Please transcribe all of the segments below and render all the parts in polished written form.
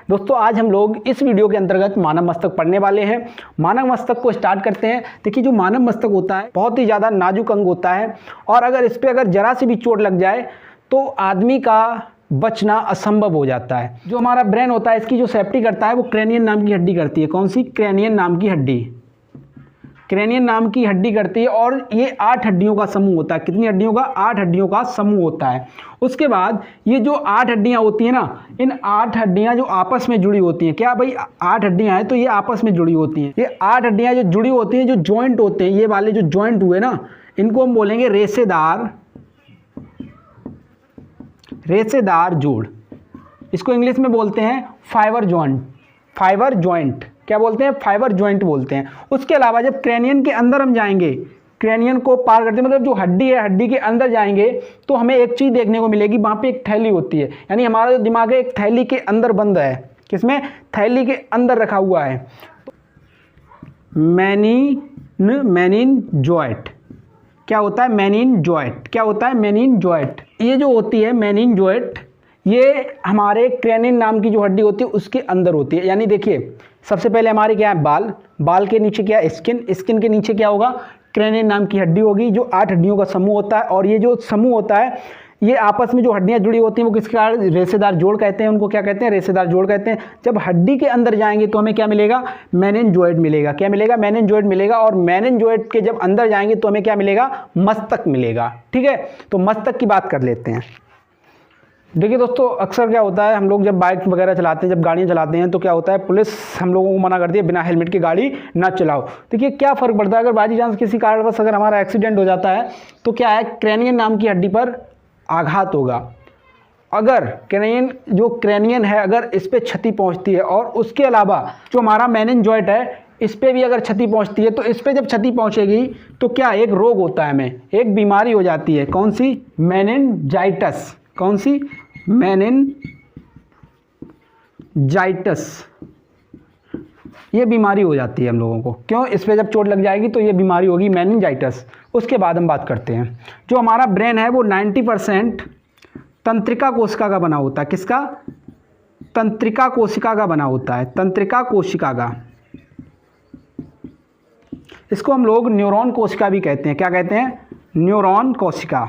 दोस्तों आज हम लोग इस वीडियो के अंतर्गत मानव मस्तक पढ़ने वाले हैं। मानव मस्तक को स्टार्ट करते हैं। देखिए जो मानव मस्तक होता है बहुत ही ज़्यादा नाजुक अंग होता है और अगर इस पर अगर जरा सी भी चोट लग जाए तो आदमी का बचना असंभव हो जाता है। जो हमारा ब्रेन होता है इसकी जो सेफ्टी करता है वो क्रेनियन नाम की हड्डी करती है। कौन सी? क्रेनियन नाम की हड्डी। क्रेनियन नाम की हड्डी करती है और ये 8 हड्डियों का समूह होता है। कितनी हड्डियों का? 8 हड्डियों का समूह होता है। उसके बाद ये जो 8 हड्डियां होती हैं ना, इन 8 हड्डियां जो आपस में जुड़ी होती हैं, क्या भाई 8 हड्डियां हैं तो ये आपस में जुड़ी होती हैं। ये 8 हड्डियां जो जुड़ी होती हैं, जो जॉइंट होते हैं, ये वाले जो जॉइंट हुए ना, इनको हम बोलेंगे रेशेदार जोड़। इसको इंग्लिश में बोलते हैं फाइबर जॉइंट। फाइबर जॉइंट क्या बोलते हैं? फाइबर जॉइंट बोलते हैं। उसके अलावा जब क्रेनियन के अंदर हम जाएंगे, क्रेनियन को पार करते हैं, मतलब जो हड्डी है हड्डी के अंदर जाएंगे तो हमें एक चीज़ देखने को मिलेगी, वहाँ पे एक थैली होती है। यानी हमारा जो दिमाग है एक थैली के अंदर बंद है। किसमें? थैली के अंदर रखा हुआ है। मेनिनजॉइट क्या होता है? मेनिनजॉइट क्या होता है? मेनिनजॉइट। ये जो होती है मेनिनजॉइट, ये हमारे क्रेनियन नाम की जो हड्डी होती है उसके अंदर होती है। यानी देखिए सबसे पहले हमारे क्या है? बाल। बाल के नीचे क्या है? स्किन। स्किन के नीचे क्या होगा? क्रेनियन नाम की हड्डी होगी, जो 8 हड्डियों का समूह होता है। और ये जो समूह होता है, ये आपस में जो हड्डियां जुड़ी होती हैं वो किसके कारण? रेशेदार जोड़ कहते हैं उनको। क्या कहते हैं? रेशेदार जोड़ कहते हैं। जब हड्डी के अंदर जाएंगे तो हमें क्या मिलेगा? मेनिनजॉइट मिलेगा। क्या मिलेगा? मेनिनजॉइट मिलेगा। और मेनिनजॉइट के जब अंदर जाएंगे तो हमें क्या मिलेगा? मस्तक मिलेगा। ठीक है, तो मस्तक की बात कर लेते हैं। देखिए दोस्तों, अक्सर क्या होता है, हम लोग जब बाइक वगैरह चलाते हैं, जब गाड़ियाँ चलाते हैं, तो क्या होता है, पुलिस हम लोगों को मना करती है बिना हेलमेट की गाड़ी ना चलाओ। देखिए क्या फ़र्क पड़ता है, अगर बाई चांस किसी कारणवश अगर हमारा एक्सीडेंट हो जाता है तो क्या है, क्रेनियन नाम की हड्डी पर आघात होगा। अगर क्रेनियन है अगर इस पर क्षति पहुँचती है, और उसके अलावा जो हमारा मेनिनजॉइट है इस पर भी अगर क्षति पहुँचती है, तो इस पर जब क्षति पहुँचेगी तो क्या एक रोग होता है, हमें एक बीमारी हो जाती है। कौन सी? मेनिनजाइटिस। कौन सी? मेनिनजाइटिस। ये बीमारी हो जाती है हम लोगों को। क्यों? इस पे जब चोट लग जाएगी तो ये बीमारी होगी मेनिनजाइटिस। उसके बाद हम बात करते हैं, जो हमारा ब्रेन है वो 90% तंत्रिका कोशिका का बना होता है। किसका? तंत्रिका कोशिका का बना होता है। तंत्रिका कोशिका का। इसको हम लोग न्यूरॉन कोशिका भी कहते हैं। क्या कहते हैं? न्यूरॉन कोशिका।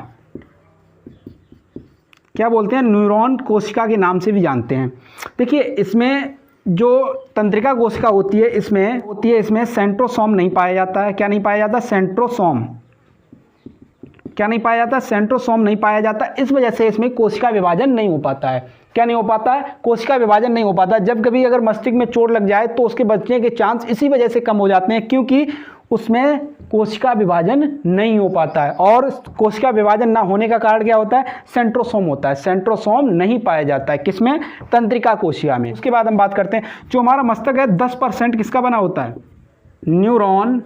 क्या बोलते हैं? न्यूरॉन कोशिका के नाम से भी जानते हैं। देखिए इसमें जो तंत्रिका कोशिका होती है इसमें सेंट्रोसोम नहीं पाया जाता है। क्या नहीं पाया जाता? सेंट्रोसोम। क्या नहीं पाया जाता? सेंट्रोसोम नहीं पाया जाता। इस वजह से इसमें कोशिका विभाजन नहीं हो पाता है। क्या नहीं हो पाता है? कोशिका विभाजन नहीं हो पाता। जब कभी अगर मस्तिष्क में चोट लग जाए तो उसके बचने के चांस इसी वजह से कम हो जाते हैं, क्योंकि उसमें कोशिका विभाजन नहीं हो पाता है। और कोशिका विभाजन ना होने का कारण क्या होता है? सेंट्रोसोम होता है। सेंट्रोसोम नहीं पाया जाता है। किसमें? तंत्रिका कोशिका में। उसके बाद हम बात करते हैं, जो हमारा मस्तक है 10% किसका बना होता है? न्यूरॉन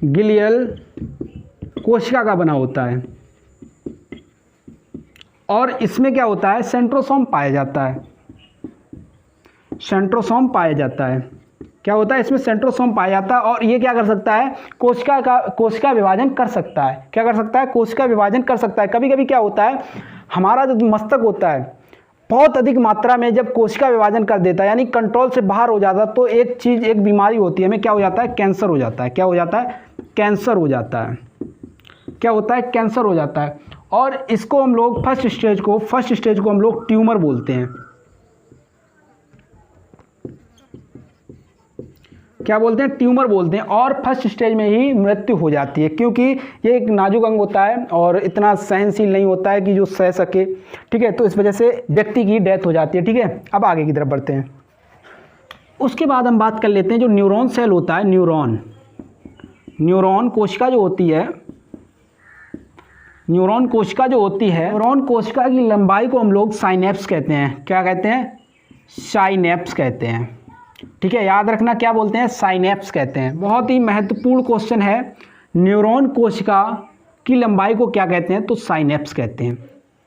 ग्लियल कोशिका का बना होता है। और इसमें क्या होता है? सेंट्रोसोम पाया जाता है। सेंट्रोसोम पाया जाता है। क्या होता है? इसमें सेंट्रोसोम पाया जाता है। और ये क्या कर सकता है? कोशिका विभाजन कर सकता है। क्या कर सकता है? कोशिका विभाजन कर सकता है। कभी कभी क्या होता है, हमारा जो मस्तक होता है बहुत अधिक मात्रा में जब कोशिका विभाजन कर देता है, यानी कंट्रोल से बाहर हो जाता है, तो एक बीमारी होती है, हमें क्या हो जाता है? कैंसर हो जाता है। क्या हो जाता है? कैंसर हो जाता है। क्या होता है? कैंसर हो जाता है। और इसको हम लोग फर्स्ट स्टेज को हम लोग ट्यूमर बोलते हैं। क्या बोलते हैं? ट्यूमर बोलते हैं। और फर्स्ट स्टेज में ही मृत्यु हो जाती है, क्योंकि ये एक नाजुक अंग होता है और इतना सहनशील नहीं होता है कि जो सह सके। ठीक है, तो इस वजह से व्यक्ति की डेथ हो जाती है। ठीक है, अब आगे की तरफ बढ़ते हैं। उसके बाद हम बात कर लेते हैं, जो न्यूरॉन सेल होता है, न्यूरॉन कोशिका जो होती है, न्यूरॉन कोशिका की लंबाई को हम लोग साइनेप्स कहते हैं। क्या कहते हैं? साइनेप्स कहते हैं। ठीक है, याद रखना क्या बोलते हैं? साइनेप्स कहते हैं। बहुत ही महत्वपूर्ण क्वेश्चन है। न्यूरॉन कोशिका की लंबाई को क्या कहते हैं? तो साइनेप्स कहते हैं।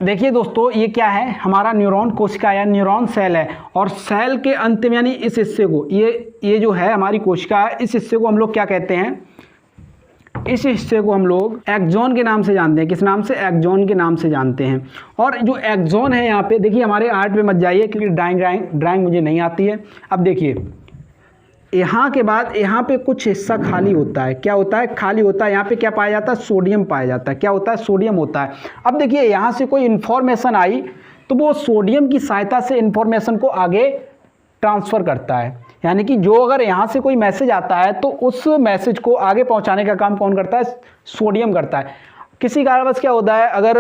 देखिए दोस्तों, ये क्या है? हमारा न्यूरॉन कोशिका या न्यूरॉन सेल है। और सेल के अंत में, यानी इस हिस्से को, ये जो है हमारी कोशिका है, इस हिस्से को हम लोग क्या कहते हैं? इस हिस्से को हम लोग एक्सॉन के नाम से जानते हैं। किस नाम से? एक्सॉन के नाम से जानते हैं। और जो एक्सॉन है यहाँ पे देखिए, हमारे आर्ट पे मत जाइए क्योंकि ड्राइंग मुझे नहीं आती है। अब देखिए यहाँ के बाद यहाँ पे कुछ हिस्सा खाली होता है। क्या होता है? खाली होता है। यहाँ पे क्या पाया जाता है? सोडियम पाया जाता है। क्या होता है? सोडियम होता है। अब देखिए यहाँ से कोई इन्फॉर्मेशन आई तो वो सोडियम की सहायता से इन्फॉर्मेशन को आगे ट्रांसफ़र करता है। यानी कि जो अगर यहाँ से कोई मैसेज आता है तो उस मैसेज को आगे पहुँचाने का काम कौन करता है? सोडियम करता है। किसी कारणवश क्या होता है, अगर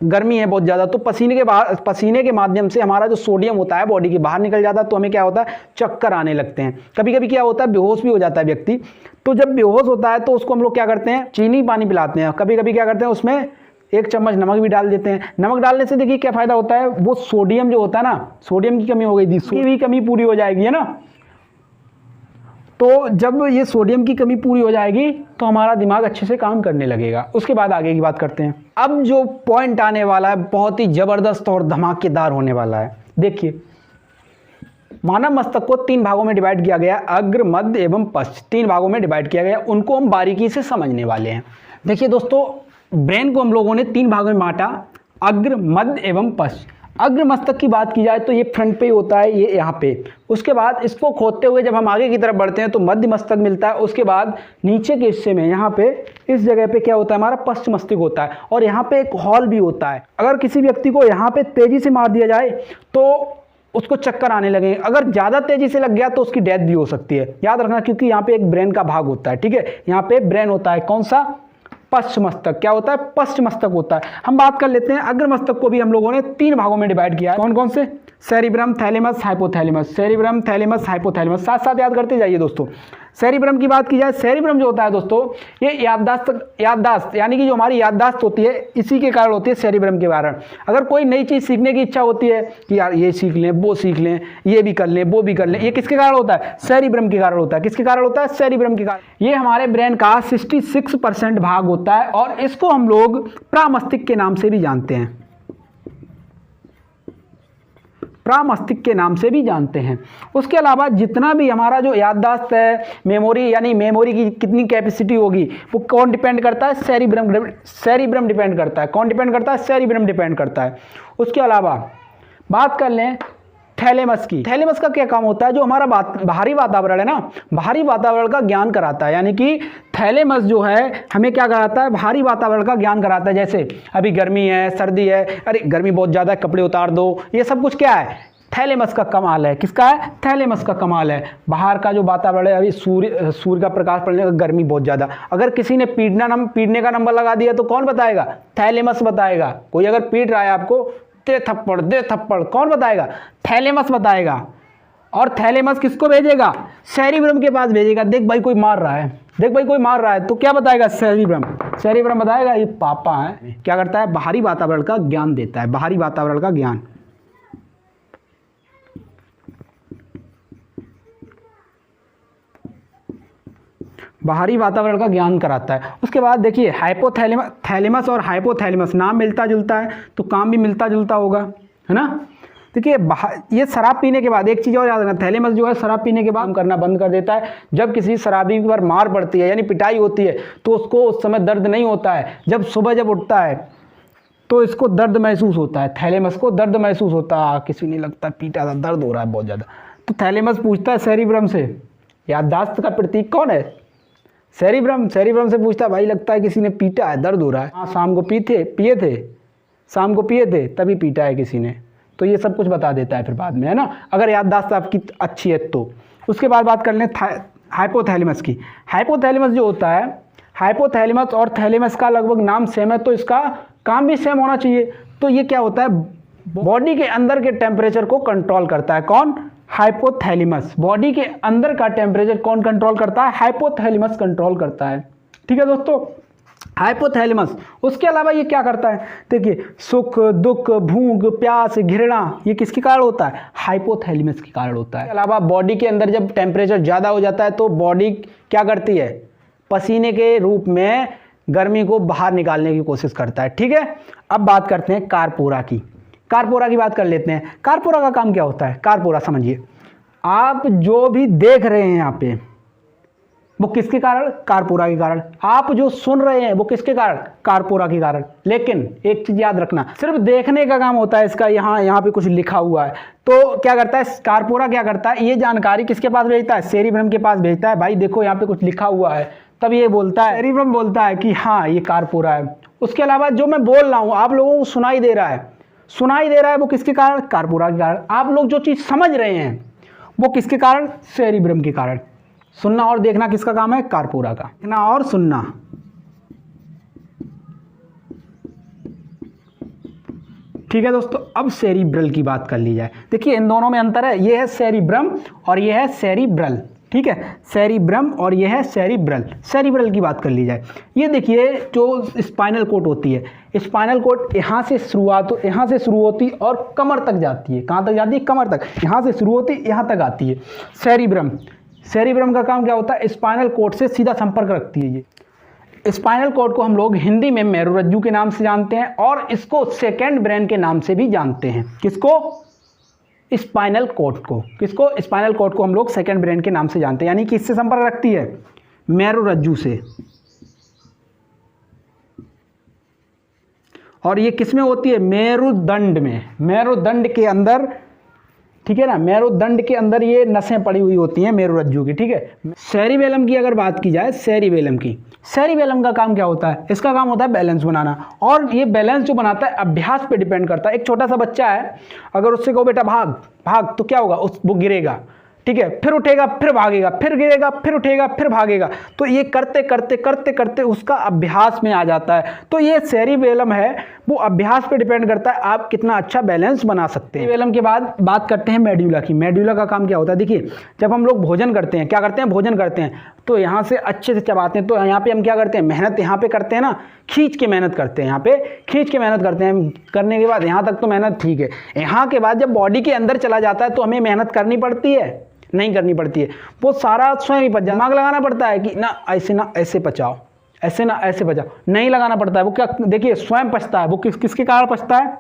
गर्मी है बहुत ज़्यादा तो पसीने के माध्यम से हमारा जो सोडियम होता है बॉडी के बाहर निकल जाता है, तो हमें क्या होता है? चक्कर आने लगते हैं। कभी कभी क्या होता है? बेहोश भी हो जाता है व्यक्ति। तो जब बेहोश होता है तो उसको हम लोग क्या करते हैं? चीनी पानी पिलाते हैं। कभी कभी क्या करते हैं? उसमें 1 चम्मच नमक भी डाल देते हैं। नमक डालने से देखिए क्या फ़ायदा होता है? वो सोडियम जो होता है ना, सोडियम की कमी हो गई थी, उसकी भी कमी पूरी हो जाएगी, है ना। तो जब ये सोडियम की कमी पूरी हो जाएगी तो हमारा दिमाग अच्छे से काम करने लगेगा। उसके बाद आगे की बात करते हैं। अब जो पॉइंट आने वाला है बहुत ही ज़बरदस्त और धमाकेदार होने वाला है। देखिए, मानव मस्तक को 3 भागों में डिवाइड किया गया, अग्र, मध्य एवं पश्च। 3 भागों में डिवाइड किया गया। उनको हम बारीकी से समझने वाले हैं। देखिए दोस्तों, ब्रेन को हम लोगों ने 3 भागों में बांटा, अग्र, मध्य एवं पश्च। अग्र मस्तक की बात की जाए तो ये फ्रंट पे ही होता है, ये यहाँ पे। उसके बाद इसको खोदते हुए जब हम आगे की तरफ बढ़ते हैं तो मध्य मस्तक मिलता है। उसके बाद नीचे के हिस्से में यहाँ पे इस जगह पे क्या होता है? हमारा पश्च मस्तिष्क होता है। और यहाँ पे एक हॉल भी होता है। अगर किसी व्यक्ति को यहाँ पे तेजी से मार दिया जाए तो उसको चक्कर आने लगे। अगर ज़्यादा तेजी से लग गया तो उसकी डेथ भी हो सकती है। याद रखना, क्योंकि यहाँ पे एक ब्रेन का भाग होता है। ठीक है, यहाँ पे ब्रेन होता है। कौन सा? पश्च मस्तक। क्या होता है? पश्च मस्तक होता है। हम बात कर लेते हैं अग्र मस्तक को भी हम लोगों ने 3 भागों में डिवाइड किया है। कौन कौन से? Cerebrum, thalamus, hypothalamus. Cerebrum, thalamus, hypothalamus, साथ साथ याद करते जाइए दोस्तों। सेरिब्रम की बात की जाए, सेरिब्रम जो होता है दोस्तों, ये याददाश्त यानी कि जो हमारी याददाश्त होती है इसी के कारण होती है, सेरिब्रम के कारण। अगर कोई नई चीज़ सीखने की इच्छा होती है कि यार ये सीख लें, वो सीख लें, ये भी कर लें, वो भी कर लें, ये किसके कारण होता है? सेरिब्रम के कारण होता है। किसके कारण होता है? सेरिब्रम के कारण। ये हमारे ब्रेन का 66% भाग होता है और इसको हम लोग प्रामस्तिष्क के नाम से भी जानते हैं। प्रामस्तिष्क के नाम से भी जानते हैं। उसके अलावा जितना भी हमारा जो याददाश्त है, मेमोरी, यानी मेमोरी की कितनी कैपेसिटी होगी, वो कौन डिपेंड करता है? सेरिब्रम डिपेंड करता है। कौन डिपेंड करता है? सेरिब्रम डिपेंड करता है। उसके अलावा बात कर लें थैलेमस की। थैलेमस का क्या काम होता है? जो हमारा बाहरी वातावरण है ना, बाहरी वातावरण का ज्ञान कराता है। यानी कि थैलेमस जो है हमें क्या कराता है? बाहरी वातावरण का ज्ञान कराता है। जैसे अभी गर्मी है, सर्दी है, अरे गर्मी बहुत ज़्यादा है, कपड़े उतार दो, ये सब कुछ क्या है? थैलेमस का कमाल है। किसका है? थैलेमस का कमाल है। बाहर का जो वातावरण है, अभी सूर्य का प्रकाश पड़ने का, गर्मी बहुत ज़्यादा, अगर किसी ने पीटने का नंबर लगा दिया तो कौन बताएगा? थैलेमस बताएगा। कोई अगर पीट रहा है आपको, दे थप्पड़, कौन बताएगा? थैलेमस बताएगा। और थैलेमस किसको भेजेगा? सेरिब्रम के पास भेजेगा। देख भाई कोई मार रहा है, तो क्या बताएगा? सेरिब्रम बताएगा ये पापा है। क्या करता है? बाहरी वातावरण का ज्ञान देता है। बाहरी वातावरण का ज्ञान। बाहरी वातावरण का ज्ञान कराता है। उसके बाद देखिए थैलेमस और हाइपोथैलेमस नाम मिलता जुलता है तो काम भी मिलता जुलता होगा, है ना। देखिए ये शराब पीने के बाद एक चीज़ और याद रखना, थैलेमस जो है शराब पीने के बाद काम करना बंद कर देता है। जब किसी शराबी पर मार पड़ती है यानी पिटाई होती है तो उसको उस समय दर्द नहीं होता है। जब सुबह उठता है तो इसको दर्द महसूस होता है, थैलेमस को दर्द महसूस होता है। किसी ने लगता है पीटा था, दर्द हो रहा है बहुत ज़्यादा, तो थैलेमस पूछता है सेरिब्रम से, याददाश्त का प्रतीक कौन है? सेरिब्रम से पूछता है भाई लगता है किसी ने पीटा है, दर्द हो रहा है। हाँ शाम को पिए थे तभी पीटा है किसी ने। तो ये सब कुछ बता देता है फिर बाद में, है ना, अगर याददाश्त आपकी अच्छी है तो। उसके बाद बात कर लें हाइपोथैलेमस की। हाइपोथैलेमस जो होता है, हाइपोथैलेमस और थैलेमस का लगभग नाम सेम है तो इसका काम भी सेम होना चाहिए। तो ये क्या होता है? बॉडी के अंदर के टेम्परेचर को कंट्रोल करता है। कौन? हाइपोथैलेमस। बॉडी के अंदर का टेम्परेचर कौन कंट्रोल करता है? हाइपोथैलेमस कंट्रोल करता है। ठीक है दोस्तों, हाइपोथैलेमस। उसके अलावा ये क्या करता है? देखिए सुख, दुख, भूख, प्यास, घृणा, ये किसके कारण होता है? हाइपोथैलेमस के कारण होता है। इसके अलावा बॉडी के अंदर जब टेम्परेचर ज़्यादा हो जाता है तो बॉडी क्या करती है? पसीने के रूप में गर्मी को बाहर निकालने की कोशिश करता है। ठीक है, अब बात करते हैं कारपोरा की। कारपोरा की बात कर लेते हैं। कारपोरा का काम क्या होता है? कारपोरा समझिए, आप जो भी देख रहे हैं यहाँ पे, वो किसके कारण? कार्पोरा के कारण। आप जो सुन रहे हैं वो किसके कारण? कार्पोरा के कारण। लेकिन एक चीज याद रखना, सिर्फ देखने का काम होता है इसका। यहाँ पे कुछ लिखा हुआ है तो क्या करता है कार्पोरा, क्या करता है, ये जानकारी किसके पास भेजता है? सेरिब्रम के पास भेजता है। भाई देखो यहाँ पे कुछ लिखा हुआ है, तब ये बोलता है, सेरिब्रम बोलता है कि हाँ ये कार्पोरा है। उसके अलावा जो मैं बोल रहा हूँ आप लोगों को सुनाई दे रहा है, वो किसके कारण? कार्पोरा के कारण। आप लोग जो चीज समझ रहे हैं वो किसके कारण? सेरिब्रम के कारण। सुनना और देखना किसका काम है? कार्पोरा का। देखना और सुनना। ठीक है दोस्तों, अब सेरिब्रल की बात कर ली जाए। देखिए इन दोनों में अंतर है, ये है सेरिब्रम और ये है सेरिब्रल। ठीक है, सेरिब्रम और ये है सेरिब्रल। सेरिब्रल की बात कर ली जाए, ये देखिए जो स्पाइनल कॉर्ड होती है, स्पाइनल कॉर्ड यहाँ से शुरू होती और कमर तक जाती है। कहाँ तक जाती है? कमर तक। यहाँ से शुरू होती यहाँ तक आती है। सेरिब्रम का काम क्या होता है? स्पाइनल कॉर्ड से सीधा संपर्क रखती है ये। स्पाइनल कॉर्ड को हम लोग हिंदी में मेरुरज्जु के नाम से जानते हैं और इसको सेकेंड ब्रेन के नाम से भी जानते हैं। किसको? स्पाइनल कॉर्ड को। किसको? स्पाइनल कॉर्ड को हम लोग सेकेंड ब्रेन के नाम से जानते हैं। यानी कि इससे संपर्क रखती है? मेरुरज्जु से। और ये किसमें होती है? मेरुदंड में। मेरुदंड के अंदर, ठीक है ना, मेरुदंड के अंदर ये नसें पड़ी हुई होती हैं मेरुरज्जु की। ठीक है, सेरिबेलम की अगर बात की जाए, सेरिबेलम का काम क्या होता है? इसका काम होता है बैलेंस बनाना। और ये बैलेंस जो बनाता है अभ्यास पे डिपेंड करता है। एक छोटा सा बच्चा है, अगर उससे कहो बेटा भाग भाग, तो क्या होगा? वो गिरेगा। ठीक है, फिर उठेगा, फिर भागेगा, फिर गिरेगा, फिर उठेगा, फिर भागेगा। तो ये करते करते करते करते उसका अभ्यास में आ जाता है। तो ये सेरिबेलम है, वो अभ्यास पे डिपेंड करता है आप कितना अच्छा बैलेंस बना सकते हैं। सेरिबेलम के बाद बात करते हैं मेडुला की। मेडुला का काम क्या होता है? देखिए जब हम लोग भोजन करते हैं, क्या करते हैं? भोजन करते हैं तो यहाँ से अच्छे से चबाते हैं। तो यहाँ पे हम क्या करते हैं? मेहनत यहाँ पे करते हैं ना, खींच के मेहनत करते हैं। यहाँ पे खींच के मेहनत करते हैं। करने के बाद यहाँ तक तो मेहनत ठीक है। यहाँ के बाद जब बॉडी के अंदर चला जाता है तो हमें मेहनत करनी पड़ती है? नहीं करनी पड़ती है। वो सारा स्वयं ही पच जाता है। दिमाग लगाना पड़ता है कि ना ऐसे पचाओ, ऐसे ना ऐसे पचाओ, नहीं लगाना पड़ता है। वो क्या, देखिए स्वयं पचता है। वो किसके कारण पचता है?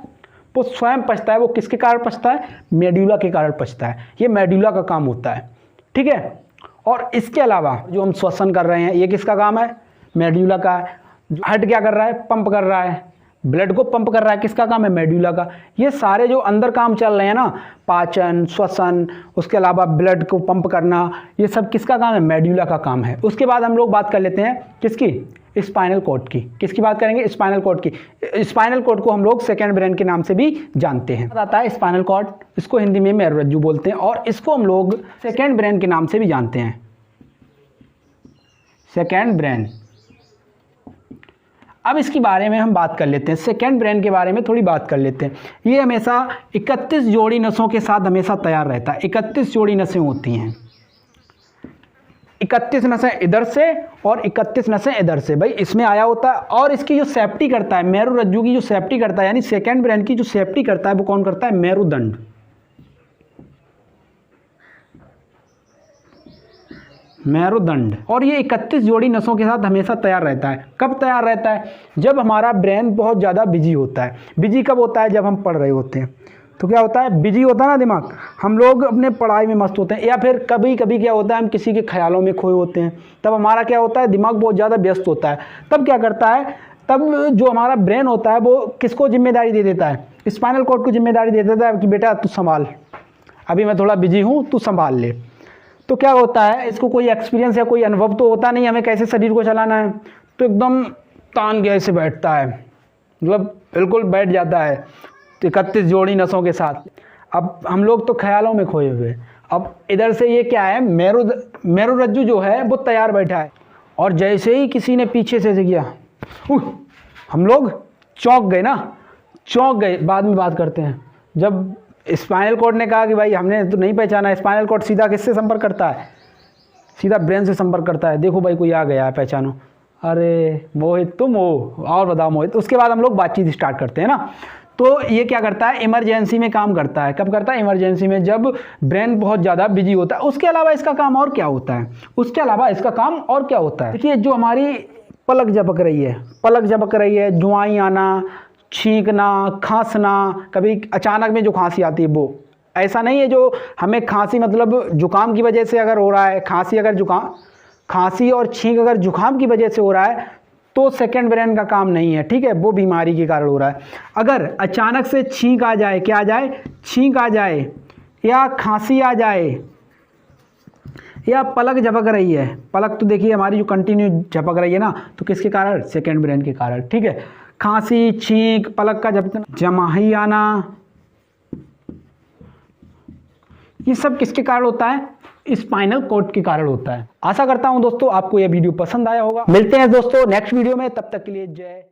वो स्वयं पचता है। वो किसके कारण पचता है? मेडुला के कारण पचता है। ये मेडुला का काम होता है। ठीक है, और इसके अलावा जो हम श्वसन कर रहे हैं ये किसका काम है? मेडुला का है। हार्ट क्या कर रहा है? पंप कर रहा है, ब्लड को पंप कर रहा है। किसका काम है? मेडुला का। ये सारे जो अंदर काम चल रहे हैं ना, पाचन, श्वसन, उसके अलावा ब्लड को पंप करना, ये सब किसका काम है? मेडुला का काम है। उसके बाद हम लोग बात कर लेते हैं किसकी? स्पाइनल कॉर्ड की। किसकी बात करेंगे? स्पाइनल कॉर्ड की। स्पाइनल कॉर्ड को हम लोग सेकेंड ब्रेन के नाम से भी जानते हैं। आता है स्पाइनल कॉर्ड, इसको हिंदी में मेरुरज्जु बोलते हैं और इसको हम लोग सेकेंड ब्रेन के नाम से भी जानते हैं। Second brain. अब इसके बारे में हम बात कर लेते हैं। सेकेंड ब्रेन के बारे में थोड़ी बात कर लेते हैं। ये हमेशा 31 जोड़ी नसों के साथ हमेशा तैयार रहता है। 31 जोड़ी नसें होती हैं। 31 नसें इधर से और 31 नसें इधर से। भाई इसमें आया होता है। और इसकी जो सेफ्टी करता है, मेरुरज्जु की जो सेफ्टी करता है, यानी सेकेंड ब्रेन की जो सेफ्टी करता है, वो कौन करता है? मेरुदंड। मेरुदंड। और ये 31 जोड़ी नसों के साथ हमेशा तैयार रहता है। कब तैयार रहता है? जब हमारा ब्रेन बहुत ज़्यादा बिजी होता है। बिजी कब होता है? जब हम पढ़ रहे होते हैं। तो क्या होता है? बिजी होता है ना दिमाग, हम लोग अपने पढ़ाई में मस्त होते हैं, या फिर कभी कभी क्या होता है हम किसी के ख्यालों में खोए होते हैं। तब हमारा क्या होता है? दिमाग बहुत ज़्यादा व्यस्त होता है। तब क्या करता है? तब जो हमारा ब्रेन होता है वो किसको जिम्मेदारी दे देता है? स्पाइनल कॉर्ड को जिम्मेदारी दे देता है कि बेटा तू संभाल, अभी मैं थोड़ा बिजी हूँ, तू संभाल ले। तो क्या होता है? इसको कोई एक्सपीरियंस या कोई अनुभव तो होता नहीं हमें कैसे शरीर को चलाना है। तो एकदम तान के ऐसे बैठता है, मतलब बिल्कुल बैठ जाता है 31 जोड़ी नसों के साथ। अब हम लोग तो ख्यालों में खोए हुए। अब इधर से ये क्या है? मेरुरज्जु जो है वो तैयार बैठा है। और जैसे ही किसी ने पीछे से किया, हम लोग चौंक गए ना, चौंक गए। बाद में बात करते हैं। जब स्पाइनल कॉर्ड ने कहा कि भाई हमने तो नहीं पहचाना। स्पाइनल कॉर्ड सीधा किससे संपर्क करता है? सीधा ब्रेन से संपर्क करता है। देखो भाई कोई आ गया है, पहचानो। अरे मोहित तुम हो, और बताओ मोहित। उसके बाद हम लोग बातचीत स्टार्ट करते हैं ना। तो ये क्या करता है? इमरजेंसी में काम करता है। कब करता है? इमरजेंसी में, जब ब्रेन बहुत ज़्यादा बिजी होता है। उसके अलावा इसका काम और क्या होता है? देखिए जो हमारी पलक झपक रही है, जुआई आना, छींकना, खांसना, कभी अचानक में जो खांसी आती है, वो ऐसा नहीं है जो हमें खांसी मतलब जुकाम की वजह से अगर हो रहा है, खांसी अगर जुकाम खांसी और छींक अगर जुकाम की वजह से हो रहा है तो सेकंड ब्रेन का काम नहीं है, ठीक है, वो बीमारी के कारण हो रहा है। अगर अचानक से छींक आ जाए, क्या आ जाए, छींक आ जाए या खांसी आ जाए या पलक झपक रही है, पलक तो देखिए हमारी जो कंटिन्यू झपक रही है ना, तो किसके कारण, सेकंड ब्रेन के कारण, ठीक है। खांसी, छींक, पलक का झपकना, जमाही आना, ये सब किसके कारण होता है, स्पाइनल कॉर्ड के कारण होता है। आशा करता हूं दोस्तों आपको यह वीडियो पसंद आया होगा। मिलते हैं दोस्तों नेक्स्ट वीडियो में, तब तक के लिए जय